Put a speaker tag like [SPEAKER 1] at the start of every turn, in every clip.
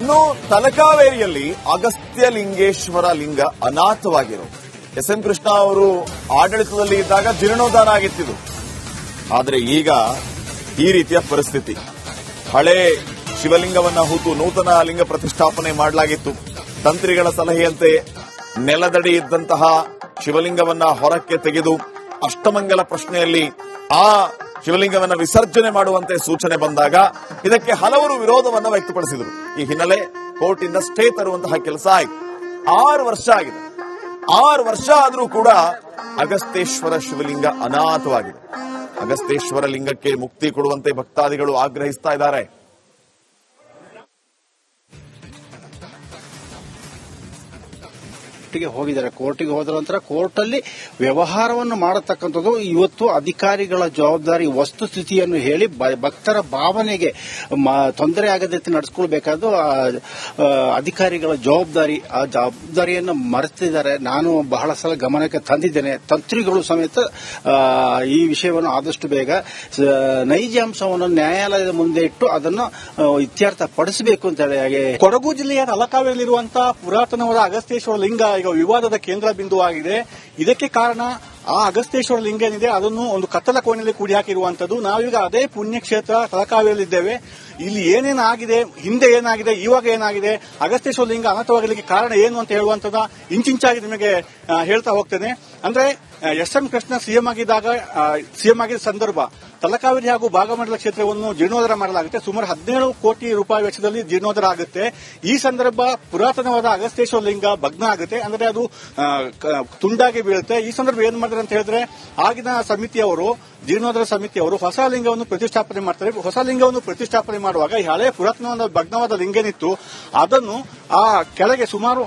[SPEAKER 1] ಇನ್ನು ತಲಕಾವೇರಿಯಲ್ಲಿ ಅಗಸ್ತ್ಯಲಿಂಗೇಶ್ವರ ಲಿಂಗ ಅನಾಥವಾಗಿರೋದು. ಎಸ್.ಎಂ. ಕೃಷ್ಣ ಅವರು ಆಡಳಿತದಲ್ಲಿ ಇದ್ದಾಗ ಜೀರ್ಣೋದ್ಧಾರ ಆಗಿತ್ತಿದು. ಆದರೆ ಈಗ ಈ ರೀತಿಯ ಪರಿಸ್ಥಿತಿ. ಹಳೆ ಶಿವಲಿಂಗವನ್ನ ಹೂತು ನೂತನ ಲಿಂಗ ಪ್ರತಿಷ್ಠಾಪನೆ ಮಾಡಲಾಗಿತ್ತು. ತಂತ್ರಿಗಳ ಸಲಹೆಯಂತೆ ನೆಲದಡಿ ಇದ್ದಂತಹ ಶಿವಲಿಂಗವನ್ನ ಹೊರಕ್ಕೆ ತೆಗೆದು ಅಷ್ಟಮಂಗಲ ಪ್ರಶ್ನೆಯಲ್ಲಿ ಆ ಶಿವಲಿಂಗವನ್ನ ವಿಸರ್ಜನೆ ಮಾಡುವಂತೆ ಸೂಚನೆ ಬಂದಾಗ ಇದಕ್ಕೆ ಹಲವರು ವಿರೋಧವನ್ನ ವ್ಯಕ್ತಪಡಿಸಿದರು. ಈ ಹಿನ್ನೆಲೆ ಕೋರ್ಟ್ ಇಂದ ಸ್ಟೇ ತರುವಂತಹ ಕೆಲಸ ಆಯಿತು. 6 ವರ್ಷ ಆಗಿದೆ. 6 ವರ್ಷ ಆದರೂ ಕೂಡ ಅಗಸ್ತೇಶ್ವರ ಶಿವಲಿಂಗ ಅನಾಥವಾಗಿದೆ. ಅಗಸ್ತೇಶ್ವರ ಲಿಂಗಕ್ಕೆ ಮುಕ್ತಿ ಕೊಡುವಂತೆ ಭಕ್ತಾದಿಗಳು ಆಗ್ರಹಿಸ್ತಾ ಇದ್ದಾರೆ.
[SPEAKER 2] ಹೋಗಿದ್ದಾರೆ. ಕೋರ್ಟಿಗೆ ಹೋದ ನಂತರ ಕೋರ್ಟ್ ಅಲ್ಲಿ ವ್ಯವಹಾರವನ್ನು ಮಾಡತಕ್ಕಂಥದ್ದು ಇವತ್ತು ಅಧಿಕಾರಿಗಳ ಜವಾಬ್ದಾರಿ. ವಸ್ತುಸ್ಥಿತಿಯನ್ನು ಹೇಳಿ ಭಕ್ತರ ಭಾವನೆಗೆ ತೊಂದರೆ ಆಗದ ನಡೆಸ್ಕೊಳ್ಬೇಕಾದ್ದು ಅಧಿಕಾರಿಗಳ ಜವಾಬ್ದಾರಿ. ಆ ಜವಾಬ್ದಾರಿಯನ್ನು ಮರೆತಿದ್ದಾರೆ. ನಾನು ಬಹಳ ಸಲ ಗಮನಕ್ಕೆ ತಂದಿದ್ದೇನೆ. ತಂತ್ರಿಗಳು ಸಮೇತ ಈ ವಿಷಯವನ್ನು ಆದಷ್ಟು ಬೇಗ ನೈಜಾಂಶವನ್ನು ನ್ಯಾಯಾಲಯದ ಮುಂದೆ ಇಟ್ಟು ಅದನ್ನು ಇತ್ಯರ್ಥ ಪಡಿಸಬೇಕು ಅಂತ ಹೇಳಿ.
[SPEAKER 3] ಕೊಡಗು ಜಿಲ್ಲೆಯ ತಲಕಾವೇರಿಯಲ್ಲಿರುವಂತಹ ಪುರಾತನವಾದ ಅಗಸ್ತೇಶ್ವರ ಲಿಂಗ ಈಗ ವಿವಾದದ ಕೇಂದ್ರ ಬಿಂದುವಾಗಿದೆ. ಇದಕ್ಕೆ ಕಾರಣ ಆ ಅಗಸ್ತೇಶ್ವರ ಲಿಂಗ ಏನಿದೆ ಅದನ್ನು ಒಂದು ಕತ್ತಲ ಕೋಣೆಯಲ್ಲಿ ಕೂಡಿ ಹಾಕಿರುವಂತದ್ದು. ನಾವೀಗ ಅದೇ ಪುಣ್ಯಕ್ಷೇತ್ರ ತಲಕಾವೇರಿಯಲ್ಲಿದ್ದೇವೆ. ಇಲ್ಲಿ ಏನೇನಾಗಿದೆ, ಹಿಂದೆ ಏನಾಗಿದೆ, ಇವಾಗ ಏನಾಗಿದೆ, ಅಗಸ್ತೇಶ್ವರ ಲಿಂಗ ಅನಾಥವಾಗಲಿಕ್ಕೆ ಕಾರಣ ಏನು ಅಂತ ಹೇಳುವಂತದ ಇಂಚಿಂಚಾಗಿ ನಿಮಗೆ ಹೇಳ್ತಾ ಹೋಗ್ತೇನೆ. ಅಂದ್ರೆ ಎಸ್.ಎಂ. ಕೃಷ್ಣ ಸಿಎಂ ಆಗಿದ್ದ ಸಂದರ್ಭ ತಲಕಾವೇರಿ ಹಾಗೂ ಭಾಗಮಂಡಲ ಕ್ಷೇತ್ರವನ್ನು ಜೀರ್ಣೋದ್ಧಾರ ಮಾಡಲಾಗುತ್ತೆ. ಸುಮಾರು 17 ಕೋಟಿ ರೂಪಾಯಿ ವೆಚ್ಚದಲ್ಲಿ ಜೀರ್ಣೋದ್ಧಾರ ಆಗುತ್ತೆ. ಈ ಸಂದರ್ಭ ಪುರಾತನವಾದ ಅಗಸ್ತೇಶ್ವರ ಲಿಂಗ ಭಗ್ನ ಆಗುತ್ತೆ. ಅಂದ್ರೆ ಅದು ತುಂಡಾಗಿ ಬೀಳುತ್ತೆ. ಈ ಸಂದರ್ಭ ಏನ್ ಮಾಡಿದ್ರೆ ಅಂತ ಹೇಳಿದ್ರೆ ಆಗಿನ ಸಮಿತಿಯವರು, ಜೀರ್ಣೋದ್ಧಾರ ಸಮಿತಿಯವರು ಹೊಸ ಲಿಂಗವನ್ನು ಪ್ರತಿಷ್ಠಾಪನೆ ಮಾಡ್ತಾರೆ. ಹೊಸ ಲಿಂಗವನ್ನು ಪ್ರತಿಷ್ಠಾಪನೆ ಮಾಡುವಾಗ ಈ ಹಳೆ ಪುರಾತನವಾದ ಭಗ್ನವಾದ ಲಿಂಗ ಏನಿತ್ತು ಅದನ್ನು ಆ ಕೆಳಗೆ ಸುಮಾರು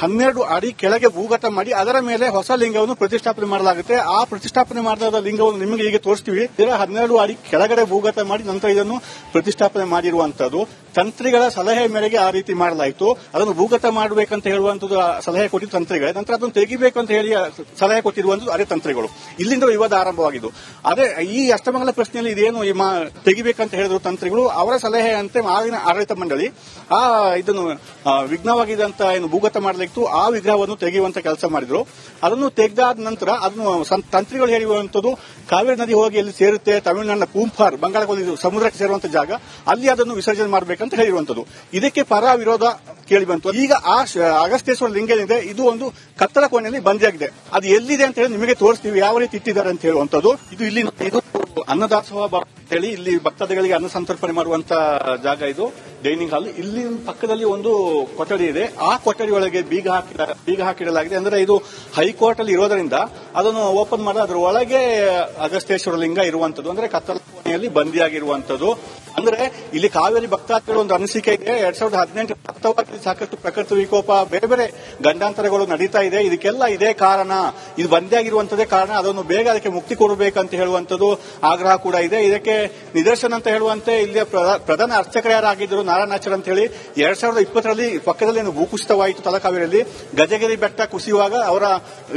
[SPEAKER 3] 12 ಅಡಿ ಕೆಳಗೆ ಭೂಗತ ಮಾಡಿ ಅದರ ಮೇಲೆ ಹೊಸ ಲಿಂಗವನ್ನು ಪ್ರತಿಷ್ಠಾಪನೆ ಮಾಡಲಾಗುತ್ತೆ. ಆ ಪ್ರತಿಷ್ಠಾಪನೆ ಮಾಡಿದ ಲಿಂಗವನ್ನು ನಿಮಗೆ ಈಗ ತೋರಿಸ್ತೀವಿ. 12 ಅಡಿ ಕೆಳಗಡೆ ಭೂಗತ ಮಾಡಿ ನಂತರ ಇದನ್ನು ಪ್ರತಿಷ್ಠಾಪನೆ ಮಾಡಿರುವಂತದ್ದು. ತಂತ್ರಿಗಳ ಸಲಹೆ ಮೇರೆಗೆ ಆ ರೀತಿ ಮಾಡಲಾಯಿತು. ಅದನ್ನು ಭೂಗತ ಮಾಡಬೇಕಂತ ಹೇಳುವಂತದ್ದು ಸಲಹೆ ಕೊಟ್ಟಿದ್ದು ತಂತ್ರಿಗಳೇ. ನಂತರ ಅದನ್ನು ತೆಗಿಬೇಕು ಅಂತ ಹೇಳಿ ಸಲಹೆ ಕೊಟ್ಟಿರುವಂತದ್ದು ಅದೇ ತಂತ್ರಿಗಳು. ಇಲ್ಲಿಂದ ವಿವಾದ ಆರಂಭವಾಗಿದ್ದು. ಅದೇ ಈ ಅಷ್ಟಮಂಗಲ ಪ್ರಶ್ನೆಯಲ್ಲಿ ಇದೇನು ತೆಗಿಬೇಕಂತ ಹೇಳಿದ್ರು ತಂತ್ರಿಗಳು. ಅವರ ಸಲಹೆಯಂತೆ ಆಗಿನ ಆಡಳಿತ ಮಂಡಳಿ ಇದನ್ನು ವಿಘ್ನವಾಗಿದ್ದಂತ ಏನು ಭೂಗತ ಮಾಡಲಿತ್ತು ಆ ವಿಗ್ರಹವನ್ನು ತೆಗೆಯುವಂತ ಕೆಲಸ ಮಾಡಿದ್ರು. ಅದನ್ನು ತೆಗೆದಾದ ನಂತರ ಅದನ್ನು ತಂತ್ರಿಗಳು ಹೇಳಿರುವಂತದ್ದು ಕಾವೇರಿ ನದಿ ಹೋಗಿ ಎಲ್ಲಿ ಸೇರುತ್ತೆ, ತಮಿಳುನಾಡಿನ ಪೂಂಫಾರ್ ಬಂಗಾಳದಲ್ಲಿ ಸಮುದ್ರಕ್ಕೆ ಸೇರುವಂತ ಜಾಗ, ಅಲ್ಲಿ ಅದನ್ನು ವಿಸರ್ಜನೆ ಮಾಡಬೇಕಂತ ಹೇಳಿರುವಂತದ್ದು. ಇದಕ್ಕೆ ಪರ ವಿರೋಧ ಕೇಳಿ ಬಂತು. ಈಗ ಆ ಅಗಸ್ತೇಶ್ವರ ಲಿಂಗ ಏನಿದೆ ಇದು ಒಂದು ಕತ್ತಲ ಕೋಣೆಯಲ್ಲಿ ಬಂದಿಯಾಗಿದೆ. ಅದು ಎಲ್ಲಿದೆ ಅಂತ ಹೇಳಿ ನಿಮಗೆ ತೋರಿಸ್ತೀವಿ ಯಾವ ರೀತಿ ಇಟ್ಟಿದ್ದಾರೆ ಅಂತ ಹೇಳುವಂತದ್ದು. ಇದು ಅನ್ನದಾಸೋಹ ಅಂತ ಹೇಳಿ ಇಲ್ಲಿ ಭಕ್ತಾದಿಗಳಿಗೆ ಅನ್ನ ಸಂತರ್ಪಣೆ ಮಾಡುವಂತ ಜಾಗ. ಇದು ಡೈನಿಂಗ್ ಹಾಲ್. ಇಲ್ಲಿ ಪಕ್ಕದಲ್ಲಿ ಒಂದು ಕೊಠಡಿ ಇದೆ. ಆ ಕೊಠಡಿ ಒಳಗೆ ಬೀಗ ಹಾಕಿಡಲಾಗಿದೆ. ಅಂದ್ರೆ ಇದು ಹೈಕೋರ್ಟ್ ಅಲ್ಲಿ ಇರೋದ್ರಿಂದ ಅದನ್ನು ಓಪನ್ ಮಾಡಿ ಅದರ ಒಳಗೆ ಅಗಸ್ತೇಶ್ವರ ಲಿಂಗ ಇರುವಂತದ್ದು. ಅಂದ್ರೆ ಕತ್ತಲ ಕೋಣೆಯಲ್ಲಿ ಬಂದಿಯಾಗಿರುವಂತದ್ದು. ಅಂದ್ರೆ ಇಲ್ಲಿ ಕಾವೇರಿ ಭಕ್ತಾದಿಗಳ ಒಂದು ಅನಿಸಿಕೆ ಇದೆ. 2018 ವಾಸ್ತವವಾಗಿ ಸಾಕಷ್ಟು ಪ್ರಕೃತಿ ವಿಕೋಪ, ಬೇರೆ ಬೇರೆ ಗಂಡಾಂತರಗಳು ನಡೀತಾ ಇದೆ. ಇದಕ್ಕೆಲ್ಲ ಇದೇ ಕಾರಣ, ಇದು ಬಂದಿಯಾಗಿರುವಂತದ್ದೇ ಕಾರಣ. ಅದನ್ನು ಬೇಗ ಅದಕ್ಕೆ ಮುಕ್ತಿ ಕೊಡಬೇಕಂತ ಹೇಳುವಂತದ್ದು ಆಗ್ರಹ ಕೂಡ ಇದೆ. ಇದಕ್ಕೆ ನಿದರ್ಶನ ಅಂತ ಹೇಳುವಂತೆ ಇಲ್ಲಿ ಪ್ರಧಾನ ಅರ್ಚಕರು ಯಾರಾಗಿದ್ದರು ನಾರಾಯಣಾಚಾರ್ಯ ಅಂತ ಹೇಳಿ 2020ರಲ್ಲಿ ಪಕ್ಕದಲ್ಲಿ ಭೂಕುಸಿತವಾಯಿತು ತಲಕಾವೇರಿಯಲ್ಲಿ. ಗಜಗಿರಿ ಬೆಟ್ಟ ಕುಸಿಯುವಾಗ ಅವರ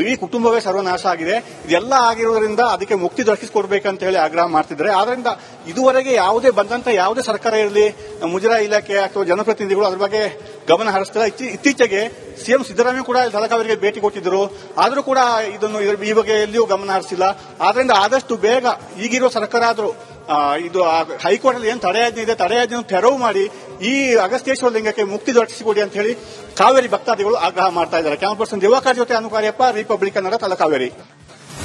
[SPEAKER 3] ಇಡೀ ಕುಟುಂಬವೇ ಸರ್ವನಾಶ ಆಗಿದೆ. ಇದೆಲ್ಲ ಆಗಿರುವುದರಿಂದ ಅದಕ್ಕೆ ಮುಕ್ತಿ ದೊರಕಿಸಿಕೊಡ್ಬೇಕಂತ ಹೇಳಿ ಆಗ್ರಹ ಮಾಡ್ತಿದ್ದಾರೆ. ಆದ್ರಿಂದ ಇದುವರೆಗೆ ಯಾವುದೇ ಸರ್ಕಾರ ಇರಲಿ, ಮುಜರಾಯಿ ಇಲಾಖೆ ಅಥವಾ ಜನಪ್ರತಿನಿಧಿಗಳು ಅದ್ರ ಬಗ್ಗೆ ಗಮನ ಹರಿಸ್ತಾರೆ. ಇತ್ತೀಚೆಗೆ ಸಿಎಂ ಸಿದ್ದರಾಮಯ್ಯ ಕೂಡ ತಲಕಾವೇರಿಗೆ ಭೇಟಿ ಕೊಟ್ಟಿದ್ದರು. ಆದರೂ ಕೂಡ ಇದನ್ನು ಈ ಬಗ್ಗೆ ಎಲ್ಲಿಯೂ ಗಮನ ಹರಿಸಿಲ್ಲ. ಆದ್ರಿಂದ ಆದಷ್ಟು ಬೇಗ ಈಗಿರೋ ಸರ್ಕಾರ ಆದರೂ ಇದು ಹೈಕೋರ್ಟ್ ಅಲ್ಲಿ ಏನು ತಡೆಯಾಜ್ಞೆ ಇದೆ, ತಡೆಯಾಜ್ಞೆಯನ್ನು ತೆರವು ಮಾಡಿ ಈ ಅಗಸ್ತೇಶ್ವರ ಲಿಂಗಕ್ಕೆ ಮುಕ್ತಿ ದೊರಕಿಸಿಕೊಡಿ ಅಂತ ಹೇಳಿ ಕಾವೇರಿ ಭಕ್ತಾದಿಗಳು ಆಗ್ರಹ ಮಾಡ್ತಾ ಇದ್ದಾರೆ. ಕ್ಯಾಮರಾ ಪರ್ಸನ್ ದಿವಾಕರ್ ಜೊತೆ ಅನುಕಾರ್ಯಪ್ಪ, ರಿಪಬ್ಲಿಕ್ ಕನ್ನಡ, ತಲಕಾವೇರಿ.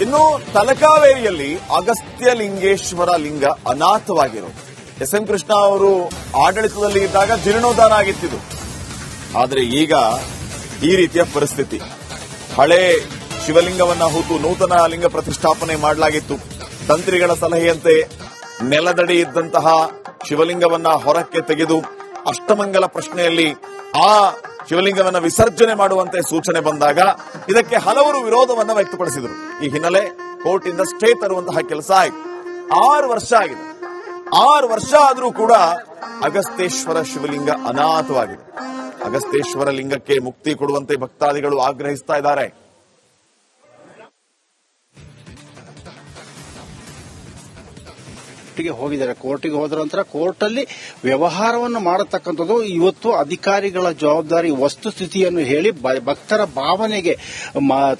[SPEAKER 1] ಇನ್ನು ತಲಕಾವೇರಿಯಲ್ಲಿ ಅಗಸ್ತ್ಯಲಿಂಗೇಶ್ವರ ಲಿಂಗ ಅನಾಥವಾಗಿರೋದು. ಎಸ್.ಎಂ. ಕೃಷ್ಣ ಅವರು ಆಡಳಿತದಲ್ಲಿ ಇದ್ದಾಗ ಜೀರ್ಣೋದ್ಧಾರ ಆಗಿತ್ತಿದು. ಆದರೆ ಈಗ ಈ ರೀತಿಯ ಪರಿಸ್ಥಿತಿ. ಹಳೆ ಶಿವಲಿಂಗವನ್ನ ಹೂತು ನೂತನ ಲಿಂಗ ಪ್ರತಿಷ್ಠಾಪನೆ ಮಾಡಲಾಗಿತ್ತು. ತಂತ್ರಿಗಳ ಸಲಹೆಯಂತೆ ನೆಲದಡಿ ಇದ್ದಂತಹ ಶಿವಲಿಂಗವನ್ನ ಹೊರಕ್ಕೆ ತೆಗೆದು ಅಷ್ಟಮಂಗಲ ಪ್ರಶ್ನೆಯಲ್ಲಿ ಆ ಶಿವಲಿಂಗವನ್ನ ವಿಸರ್ಜನೆ ಮಾಡುವಂತೆ ಸೂಚನೆ ಬಂದಾಗ ಇದಕ್ಕೆ ಹಲವರು ವಿರೋಧವನ್ನ ವ್ಯಕ್ತಪಡಿಸಿದರು. ಈ ಹಿನ್ನೆಲೆ ಕೋರ್ಟ್ ಇಂದ ಸ್ಟೇ ತರುವಂತಹ ಕೆಲಸ ಆಯಿತು. 6 ವರ್ಷ ಆಗಿದೆ. 6 ವರ್ಷ ಆದರೂ ಕೂಡ ಅಗಸ್ತೇಶ್ವರ ಶಿವಲಿಂಗ ಅನಾಥವಾಗಿದೆ. ಅಗಸ್ತೇಶ್ವರ ಲಿಂಗಕ್ಕೆ ಮುಕ್ತಿ ಕೊಡುವಂತೆ ಭಕ್ತಾದಿಗಳು ಆಗ್ರಹಿಸ್ತಾ ಇದ್ದಾರೆ.
[SPEAKER 2] ಕೋರ್ಟಿಗೆ ಹೋಗಿದ್ದಾರೆ. ಕೋರ್ಟಿಗೆ ಹೋದ ನಂತರ ಕೋರ್ಟಲ್ಲಿ ವ್ಯವಹಾರವನ್ನು ಮಾಡತಕ್ಕಂಥದ್ದು ಇವತ್ತು ಅಧಿಕಾರಿಗಳ ಜವಾಬ್ದಾರಿ. ವಸ್ತುಸ್ಥಿತಿಯನ್ನು ಹೇಳಿ ಭಕ್ತರ ಭಾವನೆಗೆ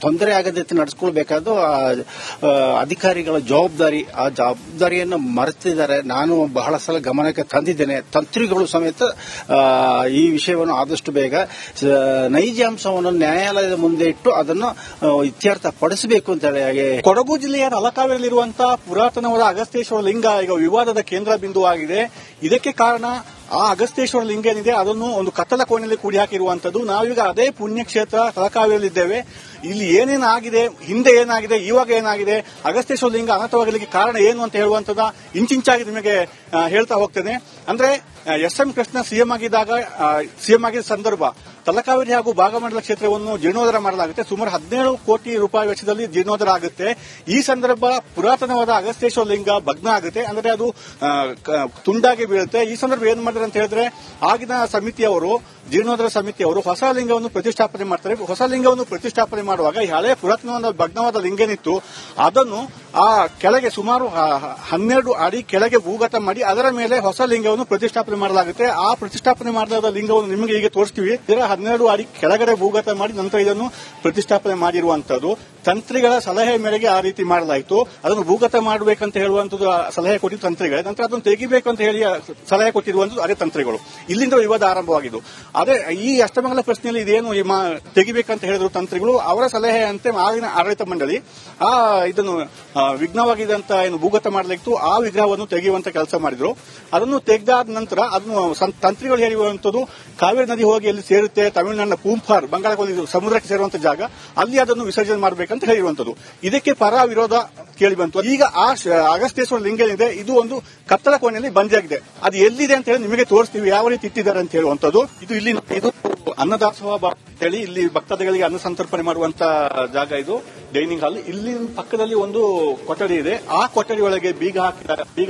[SPEAKER 2] ತೊಂದರೆ ಆಗದಂತೆ ನಡೆಸ್ಕೊಳ್ಬೇಕಾದ್ದು ಅಧಿಕಾರಿಗಳ ಜವಾಬ್ದಾರಿ. ಆ ಜವಾಬ್ದಾರಿಯನ್ನು ಮರೆತಿದ್ದಾರೆ. ನಾನು ಬಹಳ ಸಲ ಗಮನಕ್ಕೆ ತಂದಿದ್ದೇನೆ. ತಂತ್ರಿಗಳು ಸಮೇತ ಈ ವಿಷಯವನ್ನು ಆದಷ್ಟು ಬೇಗ ನೈಜ ಅಂಶವನ್ನು ನ್ಯಾಯಾಲಯದ ಮುಂದೆ ಇಟ್ಟು ಅದನ್ನು ಇತ್ಯರ್ಥ ಪಡಿಸಬೇಕು ಅಂತ ಹೇಳಿ.
[SPEAKER 3] ಕೊಡಗು ಜಿಲ್ಲೆಯ ತಲಕಾವೇರಿಯಲ್ಲಿರುವಂತಹ ಪುರಾತನವಾದ ಅಗಸ್ತೇಶ್ವರ ಲಿಂಗ ಈಗ ವಿವಾದದ ಕೇಂದ್ರ ಬಿಂದುವಾಗಿದೆ. ಇದಕ್ಕೆ ಕಾರಣ ಆ ಅಗಸ್ತೇಶ್ವರ ಲಿಂಗ ಏನಿದೆ ಅದನ್ನು ಒಂದು ಕತ್ತಲ ಕೋಣೆಯಲ್ಲಿ ಕೂಡಿ ಹಾಕಿರುವಂತದ್ದು. ನಾವೀಗ ಅದೇ ಪುಣ್ಯಕ್ಷೇತ್ರ ತಲಕಾವೇರಿಯಲ್ಲಿದ್ದೇವೆ. ಇಲ್ಲಿ ಏನೇನಾಗಿದೆ, ಹಿಂದೆ ಏನಾಗಿದೆ, ಇವಾಗ ಏನಾಗಿದೆ, ಅಗಸ್ತೇಶ್ವರ ಲಿಂಗ ಅನಾಥವಾಗಲಿಕ್ಕೆ ಕಾರಣ ಏನು ಅಂತ ಹೇಳುವಂತದ ಇಂಚಿಂಚಾಗಿ ನಿಮಗೆ ಹೇಳ್ತಾ ಹೋಗ್ತೇನೆ. ಅಂದ್ರೆ ಎಸ್.ಎಂ. ಕೃಷ್ಣ ಸಿಎಂ ಆಗಿದ್ದ ಸಂದರ್ಭ ತಲಕಾವೇರಿ ಹಾಗೂ ಭಾಗಮಂಡಲ ಕ್ಷೇತ್ರವನ್ನು ಜೀರ್ಣೋದ್ಧಾರ ಮಾಡಲಾಗುತ್ತೆ. ಸುಮಾರು 17 ಕೋಟಿ ರೂಪಾಯಿ ವೆಚ್ಚದಲ್ಲಿ ಜೀರ್ಣೋದ್ಧಾರ ಆಗುತ್ತೆ. ಈ ಸಂದರ್ಭ ಪುರಾತನವಾದ ಅಗಸ್ತೇಶ್ವರ ಲಿಂಗ ಭಗ್ನ ಆಗುತ್ತೆ. ಅಂದ್ರೆ ಅದು ತುಂಡಾಗಿ ಬೀಳುತ್ತೆ. ಈ ಸಂದರ್ಭ ಏನ್ ಮಾಡಿದ್ರೆ ಅಂತ ಹೇಳಿದ್ರೆ ಆಗಿನ ಸಮಿತಿಯವರು, ಜೀರ್ಣೋದ್ಧಾರ ಸಮಿತಿಯವರು ಹೊಸ ಲಿಂಗವನ್ನು ಪ್ರತಿಷ್ಠಾಪನೆ ಮಾಡ್ತಾರೆ. ಹೊಸ ಲಿಂಗವನ್ನು ಪ್ರತಿಷ್ಠಾಪನೆ ಮಾಡುವಾಗ ಈ ಹಳೆ ಪುರಾತನವಾದ ಭಗ್ನವಾದ ಲಿಂಗ ಏನಿತ್ತು ಅದನ್ನು ಆ ಕೆಳಗೆ ಸುಮಾರು 12 ಅಡಿ ಕೆಳಗೆ ಭೂಗತ ಮಾಡಿ ಅದರ ಮೇಲೆ ಹೊಸ ಲಿಂಗವನ್ನು ಪ್ರತಿಷ್ಠಾಪನೆ ಮಾಡಲಾಗುತ್ತೆ. ಆ ಪ್ರತಿಷ್ಠಾಪನೆ ಮಾಡಿದ ಲಿಂಗವನ್ನು ನಿಮಗೆ ಈಗ ತೋರಿಸ್ತೀವಿ. 12 ಅಡಿ ಕೆಳಗಡೆ ಭೂಗತ ಮಾಡಿ ನಂತರ ಇದನ್ನು ಪ್ರತಿಷ್ಠಾಪನೆ ಮಾಡಿರುವಂತದ್ದು. ತಂತ್ರಿಗಳ ಸಲಹೆ ಮೇರೆಗೆ ಆ ರೀತಿ ಮಾಡಲಾಯಿತು. ಅದನ್ನು ಭೂಗತ ಮಾಡಬೇಕಂತ ಹೇಳುವಂತದ್ದು ಸಲಹೆ ಕೊಟ್ಟಿದ್ದು ತಂತ್ರಿಗಳೇ. ನಂತರ ಅದನ್ನು ತೆಗಿಬೇಕಂತ ಹೇಳಿ ಸಲಹೆ ಕೊಟ್ಟಿರುವಂತದ್ದು ಅದೇ ತಂತ್ರಿಗಳು. ಇಲ್ಲಿಂದ ವಿವಾದ ಆರಂಭವಾಗಿದ್ದು. ಅದೇ ಈ ಅಷ್ಟಮಂಗಲ ಪ್ರಶ್ನೆಯಲ್ಲಿ ಇದೇನು ತೆಗಿಬೇಕಂತ ಹೇಳಿದ್ರು ತಂತ್ರಿಗಳು. ಅವರ ಸಲಹೆ ಅಂತೆ ಆಗಿನ ಆಡಳಿತ ಮಂಡಳಿ ಇದನ್ನು ವಿಘ್ನವಾಗಿದ್ದಂತ ಏನು ಭೂಗತ ಮಾಡಲಿತ್ತು ಆ ವಿಗ್ರಹವನ್ನು ತೆಗೆಯುವಂತ ಕೆಲಸ ಮಾಡಿದ್ರು. ಅದನ್ನು ತೆಗೆದಾದ ನಂತರ ಅದನ್ನು ತಂತ್ರಿಗಳು ಹೇಳಿರುವಂತದ್ದು ಕಾವೇರಿ ನದಿ ಹೋಗಿ ಎಲ್ಲಿ ಸೇರುತ್ತೆ, ತಮಿಳುನಾಡಿನ ಪೂಂಫಾರ್ ಬಂಗಾಳದಲ್ಲಿ ಸಮುದ್ರಕ್ಕೆ ಸೇರುವಂತ ಜಾಗ, ಅಲ್ಲಿ ಅದನ್ನು ವಿಸರ್ಜನೆ ಮಾಡಬೇಕಂತ ಹೇಳಿರುವಂತದ್ದು. ಇದಕ್ಕೆ ಪರ ವಿರೋಧ ಕೇಳಿ ಬಂತು. ಈಗ ಆ ಅಗಸ್ತೇಶ್ವರ ಲಿಂಗ ಏನಿದೆ ಇದು ಒಂದು ಕತ್ತಲ ಕೋಣೆಯಲ್ಲಿ ಬಂದಿಯಾಗಿದೆ. ಅದು ಎಲ್ಲಿದೆ ಅಂತ ಹೇಳಿ ನಿಮಗೆ ತೋರಿಸ್ತೀವಿ, ಯಾವ ರೀತಿ ಇಟ್ಟಿದ್ದಾರೆ ಅಂತ ಹೇಳುವಂತದ್ದು. ಇದು ಅನ್ನದಾಸೋಹ ಅಂತ ಹೇಳಿ ಇಲ್ಲಿ ಭಕ್ತಾದಿಗಳಿಗೆ ಅನ್ನ ಸಂತರ್ಪಣೆ ಮಾಡುವಂತ ಜಾಗ. ಇದು ಡೈನಿಂಗ್ ಹಾಲ್. ಇಲ್ಲಿ ಪಕ್ಕದಲ್ಲಿ ಒಂದು ಕೊಠಡಿ ಇದೆ. ಆ ಕೊಠಡಿ ಒಳಗೆ ಬೀಗ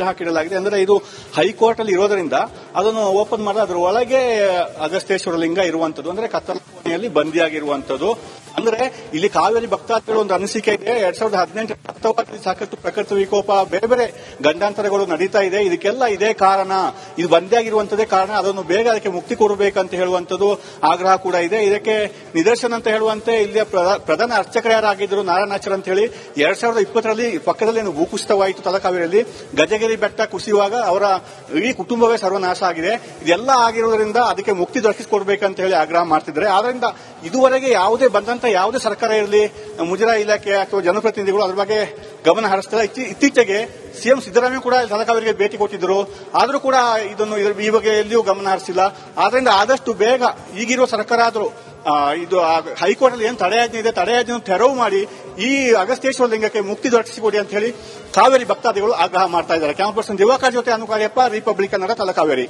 [SPEAKER 3] ಹಾಕಿಡಲಾಗಿದೆ. ಅಂದ್ರೆ ಇದು ಹೈಕೋರ್ಟ್ ಅಲ್ಲಿ ಇರೋದ್ರಿಂದ ಅದನ್ನು ಓಪನ್ ಮಾಡಿ ಅದರ ಒಳಗೆ ಅಗಸ್ತೇಶ್ವರ ಲಿಂಗ ಇರುವಂತದ್ದು. ಅಂದ್ರೆ ಕತ್ತಲ ಕೋಣೆಯಲ್ಲಿ ಬಂದಿಯಾಗಿರುವಂತದ್ದು. ಅಂದ್ರೆ ಇಲ್ಲಿ ಕಾವೇರಿ ಭಕ್ತಾದಿಗಳು ಒಂದು ಅನಿಸಿಕೆ ಇದೆ. 2018 ವಾಸ್ತವವಾಗಿ ಸಾಕಷ್ಟು ಪ್ರಕೃತಿ ವಿಕೋಪ, ಬೇರೆ ಬೇರೆ ಗಂಡಾಂತರಗಳು ನಡೀತಾ ಇದೆ. ಇದಕ್ಕೆಲ್ಲ ಇದೇ ಕಾರಣ, ಇದು ಬಂದಿಯಾಗಿರುವಂತದ್ದೇ ಕಾರಣ. ಅದನ್ನು ಬೇಗ ಅದಕ್ಕೆ ಮುಕ್ತಿ ಕೊಡಬೇಕಂತ ಹೇಳುವಂತದ್ದು ಆಗ್ರಹ ಕೂಡ ಇದೆ. ಇದಕ್ಕೆ ನಿದರ್ಶನ ಅಂತ ಹೇಳುವಂತೆ ಇಲ್ಲಿಯ ಪ್ರಧಾನ ಅರ್ಚಕರು ಯಾರಾಗಿದ್ದರು ನಾರಾಯಣಾಚಾರ್ಯ ಅಂತ ಹೇಳಿ 2020ರಲ್ಲಿ ಪಕ್ಕದಲ್ಲಿ ಭೂಕುಸಿತವಾಯಿತು ತಲಕಾವೇರಿಯಲ್ಲಿ. ಗಜಗಿರಿ ಬೆಟ್ಟ ಕುಸಿಯುವಾಗ ಅವರ ಇಡೀ ಕುಟುಂಬವೇ ಸರ್ವನಾಶ ಆಗಿದೆ. ಇದೆಲ್ಲ ಆಗಿರುವುದರಿಂದ ಅದಕ್ಕೆ ಮುಕ್ತಿ ದೊರಕಿಸಿಕೊಡ್ಬೇಕಂತ ಹೇಳಿ ಆಗ್ರಹ ಮಾಡ್ತಿದ್ದಾರೆ. ಆದ್ರಿಂದ ಇದುವರೆಗೆ ಯಾವುದೇ ಸರ್ಕಾರ ಇರಲಿ, ಮುಜರಾಯಿ ಇಲಾಖೆ ಅಥವಾ ಜನಪ್ರತಿನಿಧಿಗಳು ಅದರ ಬಗ್ಗೆ ಗಮನ ಹರಿಸ್ತಾರೆ. ಇತ್ತೀಚೆಗೆ ಸಿಎಂ ಸಿದ್ದರಾಮಯ್ಯ ಕೂಡ ತಲಕಾವೇರಿಗೆ ಭೇಟಿ ಕೊಟ್ಟಿದ್ದರು. ಆದರೂ ಕೂಡ ಇದನ್ನು ಈ ಬಗ್ಗೆ ಎಲ್ಲಿಯೂ ಗಮನ ಹರಿಸಿಲ್ಲ. ಆದ್ರಿಂದ ಆದಷ್ಟು ಬೇಗ ಈಗಿರುವ ಸರ್ಕಾರ ಆದರೂ ಇದು ಹೈಕೋರ್ಟ್ ಅಲ್ಲಿ ಏನು ತಡೆಯಾಜ್ಞೆ ಇದೆ, ತಡೆಯಾಜ್ಞೆಯನ್ನು ತೆರವು ಮಾಡಿ ಈ ಅಗಸ್ತೇಶ್ವರ ಲಿಂಗಕ್ಕೆ ಮುಕ್ತಿ ದೊರಕಿಸಿಕೊಡಿ ಅಂತ ಹೇಳಿ ಕಾವೇರಿ ಭಕ್ತಾದಿಗಳು ಆಗ್ರಹ ಮಾಡ್ತಾ ಇದ್ದಾರೆ. ಕ್ಯಾಮರಾ ಪರ್ಸನ್ ದಿವಾಕರ್ ಜೊತೆ ಅನುಕಾರ್ಯಪ್ಪ, ರಿಪಬ್ಲಿಕ್ ಕನ್ನಡ, ತಲಕಾವೇರಿ.